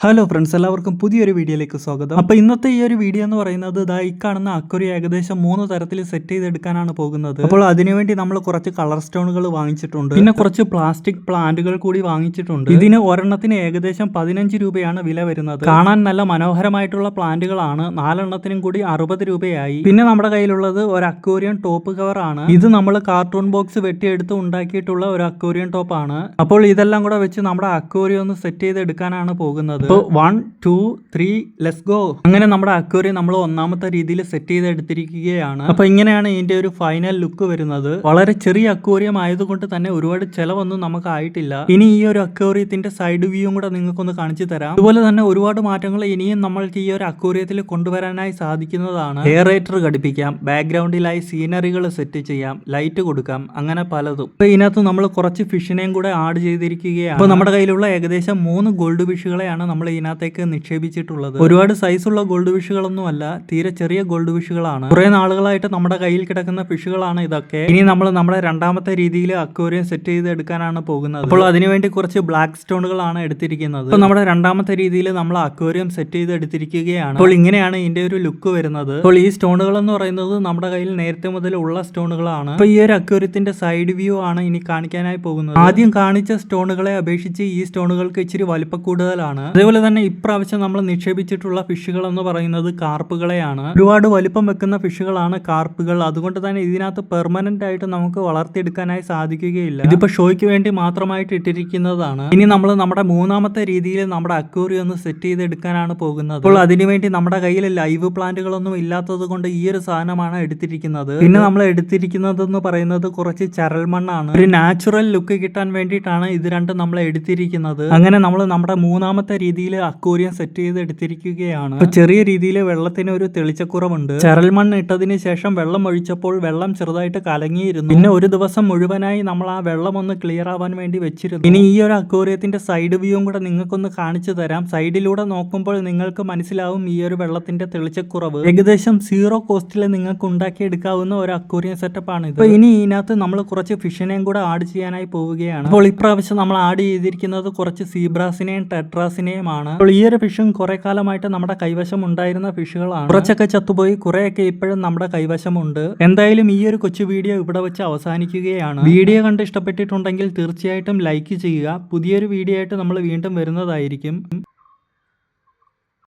Hello friends, എല്ലാവർക്കും പുതിയൊരു വീഡിയോയിലേക്ക് സ്വാഗതം. അപ്പോൾ ഇന്നത്തെ ഈ ഒരു വീഡിയോ എന്ന് പറയുന്നത് ഈ കാണുന്ന അക്വേറിയം ഏകദേശം 3 തരത്തിൽ സെറ്റ് ചെയ്തെടുക്കാനാണ് പോകുന്നത്. അപ്പോൾ അതിനുവേണ്ടി നമ്മൾ കുറച്ച് കളർ സ്റ്റോണുകൾ വാങ്ങിച്ചിട്ടുണ്ട്, പിന്നെ കുറച്ച് പ്ലാസ്റ്റിക് പ്ലാന്റുകൾ കൂടി വാങ്ങിച്ചിട്ടുണ്ട്. ഇതിന് ഒരെണ്ണത്തിന് ഏകദേശം 15 രൂപയാണ് വില വരുന്നത്. കാണാൻ നല്ല മനോഹരമായിട്ടുള്ള പ്ലാന്റുകളാണ്. 4 എണ്ണത്തിനും കൂടി 60 രൂപയായി. പിന്നെ നമ്മുടെ കയ്യിലുള്ളത് ഒരു അക്വേറിയം ടോപ്പ് കവർ ആണ്. ഇത് നമ്മൾ കാർട്ടൂൺ ബോക്സ് വെട്ടിയെടുത്ത് ഉണ്ടാക്കിയിട്ടുള്ള ഒരു അക്വേറിയം ടോപ്പ് ആണ്. അപ്പോൾ ഇതെല്ലാം കൂടെ വെച്ച് നമ്മുടെ അക്വേറിയം ഒന്ന് സെറ്റ് ചെയ്തെടുക്കാനാണ് പോകുന്നത്. 1 2 3 ലെറ്റ്സ് ഗോ. അങ്ങനെ നമ്മുടെ അക്വേറിയം നമ്മൾ ഒന്നാമത്തെ രീതിയിൽ സെറ്റ് ചെയ്തെടുത്തിരിക്കുകയാണ്. അപ്പൊ ഇങ്ങനെയാണ് ഇതിന്റെ ഒരു ഫൈനൽ ലുക്ക് വരുന്നത്. വളരെ ചെറിയ അക്വേറിയം ആയതുകൊണ്ട് തന്നെ ഒരുപാട് ചെലവൊന്നും നമുക്ക് ആയിട്ടില്ല. ഇനി ഈ ഒരു അക്വേറിയത്തിന്റെ സൈഡ് വ്യൂയും കൂടെ നിങ്ങൾക്കൊന്ന് കാണിച്ചു തരാം. അതുപോലെ തന്നെ ഒരുപാട് മാറ്റങ്ങൾ ഇനിയും നമ്മൾക്ക് ഈ ഒരു അക്വേറിയത്തിൽ കൊണ്ടുവരാനായി സാധിക്കുന്നതാണ്. എയറേറ്റർ ഘടിപ്പിക്കാം, ബാക്ക്ഗ്രൗണ്ടിലായി സീനറികൾ സെറ്റ് ചെയ്യാം, ലൈറ്റ് കൊടുക്കാം, അങ്ങനെ പലതും. ഇപ്പൊ ഇതിനകത്ത് നമ്മൾ കുറച്ച് ഫിഷിനെയും കൂടെ ആഡ് ചെയ്തിരിക്കുകയാണ്. അപ്പൊ നമ്മുടെ കയ്യിലുള്ള ഏകദേശം 3 ഗോൾഡ് ഫിഷുകളെയാണ് നമ്മൾ ഇതിനകത്തേക്ക് നിക്ഷേപിച്ചിട്ടുള്ളത്. ഒരുപാട് സൈസുള്ള ഗോൾഡ് ഫിഷുകളൊന്നും അല്ല, തീരെ ചെറിയ ഗോൾഡ് ഫിഷുകളാണ്. കുറെ നാളുകളായിട്ട് നമ്മുടെ കയ്യിൽ കിടക്കുന്ന ഫിഷുകളാണ് ഇതൊക്കെ. ഇനി നമ്മൾ നമ്മുടെ രണ്ടാമത്തെ രീതിയിൽ അക്വേറിയം സെറ്റ് ചെയ്ത് എടുക്കാനാണ് പോകുന്നത്. അപ്പോൾ അതിനുവേണ്ടി കുറച്ച് ബ്ലാക്ക് സ്റ്റോണുകളാണ് എടുത്തിരിക്കുന്നത്. അപ്പോൾ നമ്മുടെ രണ്ടാമത്തെ രീതിയിൽ നമ്മൾ അക്വേറിയം സെറ്റ് ചെയ്ത് എടുത്തിരിക്കുകയാണ്. അപ്പോൾ ഇങ്ങനെയാണ് ഇതിന്റെ ഒരു ലുക്ക് വരുന്നത്. അപ്പോൾ ഈ സ്റ്റോണുകൾ എന്ന് പറയുന്നത് നമ്മുടെ കയ്യിൽ നേരത്തെ മുതൽ ഉള്ള സ്റ്റോണുകളാണ്. അപ്പോൾ ഈ ഒരു അക്വേറിയത്തിന്റെ സൈഡ് വ്യൂ ആണ് ഇനി കാണിക്കാനായി പോകുന്നത്. ആദ്യം കാണിച്ച സ്റ്റോണുകളെ അപേക്ഷിച്ച് ഈ സ്റ്റോണുകൾക്ക് ഇച്ചിരി വലിപ്പം കൂടുതലാണ്. അതേപോലെ തന്നെ ഇപ്രാവശ്യം നമ്മൾ നിക്ഷേപിച്ചിട്ടുള്ള ഫിഷുകൾ എന്ന് പറയുന്നത് കാർപ്പുകളെയാണ്. ഒരുപാട് വലിപ്പം വെക്കുന്ന ഫിഷുകളാണ് കാർപ്പുകൾ. അതുകൊണ്ട് തന്നെ ഇതിനകത്ത് പെർമനന്റ് ആയിട്ട് നമുക്ക് വളർത്തിയെടുക്കാനായി സാധിക്കുകയില്ല. ഇതിപ്പോ ഷോയ്ക്ക് വേണ്ടി മാത്രമായിട്ട് ഇട്ടിരിക്കുന്നതാണ്. ഇനി നമ്മൾ നമ്മുടെ മൂന്നാമത്തെ രീതിയിൽ നമ്മുടെ അക്വേറിയം ഒന്ന് സെറ്റ് ചെയ്തെടുക്കാനാണ് പോകുന്നത്. അപ്പോൾ അതിനുവേണ്ടി നമ്മുടെ കയ്യിൽ ലൈവ് പ്ലാന്റുകളൊന്നും ഇല്ലാത്തത് കൊണ്ട് ഈ ഒരു സാധനമാണ് എടുത്തിരിക്കുന്നത്. പിന്നെ നമ്മൾ എടുത്തിരിക്കുന്നത് എന്ന് പറയുന്നത് കുറച്ച് ചരൽ മണ്ണാണ്. ഒരു നാച്ചുറൽ ലുക്ക് കിട്ടാൻ വേണ്ടിയിട്ടാണ് ഇത് രണ്ടും നമ്മൾ എടുത്തിരിക്കുന്നത്. അങ്ങനെ നമ്മൾ നമ്മുടെ മൂന്നാമത്തെ രീതിയിൽ അക്വേറിയം സെറ്റ് ചെയ്ത് എടുത്തിരിക്കുകയാണ്. ചെറിയ രീതിയിൽ വെള്ളത്തിന് ഒരു തെളിച്ചക്കുറവുണ്ട്. ചരൽ മണ്ണ് ഇട്ടതിന് ശേഷം വെള്ളം ഒഴിച്ചപ്പോൾ വെള്ളം ചെറുതായിട്ട് കലങ്ങിയിരുന്നു. പിന്നെ ഒരു ദിവസം മുഴുവനായി നമ്മൾ ആ വെള്ളം ഒന്ന് ക്ലിയർ ആവാൻ വേണ്ടി വെച്ചിരുന്നു. ഇനി ഈ ഒരു അക്വേറിയത്തിന്റെ സൈഡ് വ്യൂയും കൂടെ നിങ്ങൾക്കൊന്ന് കാണിച്ചു തരാം. സൈഡിലൂടെ നോക്കുമ്പോൾ നിങ്ങൾക്ക് മനസ്സിലാവും ഈ ഒരു വെള്ളത്തിന്റെ തെളിച്ചക്കുറവ്. ഏകദേശം 0 കോസ്റ്റിൽ നിങ്ങൾക്ക് ഉണ്ടാക്കിയെടുക്കാവുന്ന ഒരു അക്വേറിയം സെറ്റപ്പ് ആണ് ഇത്. ഇനി ഇതിനകത്ത് നമ്മൾ കുറച്ച് ഫിഷിനെയും കൂടെ ആഡ് ചെയ്യാനായി പോവുകയാണ്. അപ്പോൾ ഇപ്രാവശ്യം നമ്മൾ ആഡ് ചെയ്തിരിക്കുന്നത് കുറച്ച് സീബ്രാസിനെയും ടെട്രാസിനെയും ആണ്. അപ്പോൾ ഈ ഒരു ഫിഷും കുറെ കാലമായിട്ട് നമ്മുടെ കൈവശം ഉണ്ടായിരുന്ന ഫിഷുകളാണ്. കുറച്ചൊക്കെ ചത്തുപോയി, കുറെയൊക്കെ ഇപ്പോഴും നമ്മുടെ കൈവശമുണ്ട്. എന്തായാലും ഈ ഒരു കൊച്ചു വീഡിയോ ഇവിടെ വെച്ച് അവസാനിക്കുകയാണ്. വീഡിയോ കണ്ട് ഇഷ്ടപ്പെട്ടിട്ടുണ്ടെങ്കിൽ തീർച്ചയായിട്ടും ലൈക്ക് ചെയ്യുക. പുതിയൊരു വീഡിയോ ആയിട്ട് നമ്മൾ വീണ്ടും വരുന്നതായിരിക്കും.